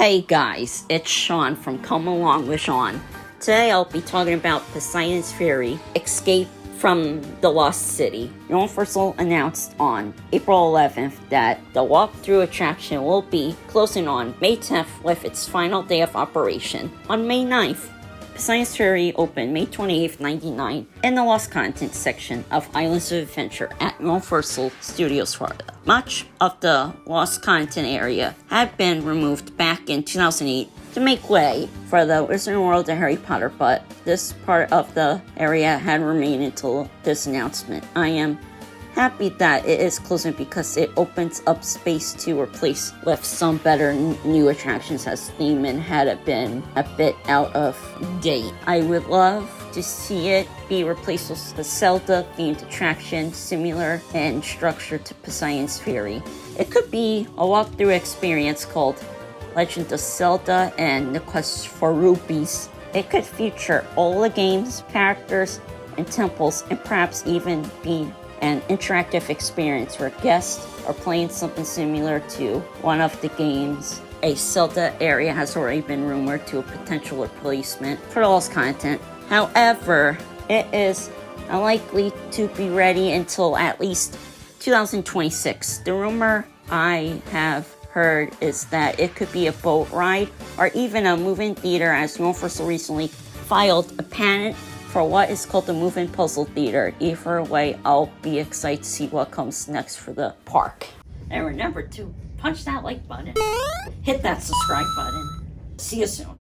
Hey guys, it's Sean from Come Along with Sean. Today I'll be talking about Poseidon's Fury, Escape from the Lost City. Universal announced on April 11th that the walkthrough attraction will be closing on May 10th with its final day of operation. On May 9th, Poseidon's Fury opened May 28th, 1999 in the Lost Content section of Islands of Adventure at Universal Studios Florida. Much of the Lost Content area had been removed back in 2008 to make way for the Wizarding World of Harry Potter, but this part of the area had remained until this announcement. I am happy that it is closing because it opens up space to replace with some better new attractions, as theming had been a bit out of date. I would love to see it be replaced with a Celta themed attraction similar in structure to Poseidon's Fury. It could be a walkthrough experience called Legend of Celta and the Quest for Rupees. It could feature all the games, characters, and temples, and perhaps even be an interactive experience where guests are playing something similar to one of the games. A Celta area has already been rumored to a potential replacement for the Lost Content. However, it is unlikely to be ready until at least 2026. The rumor I have heard is that it could be a boat ride or even a move-in theater, as Universal recently filed a patent for what is called the move-in puzzle theater. Either way, I'll be excited to see what comes next for the park. And remember to punch that like button, hit that subscribe button. See you soon.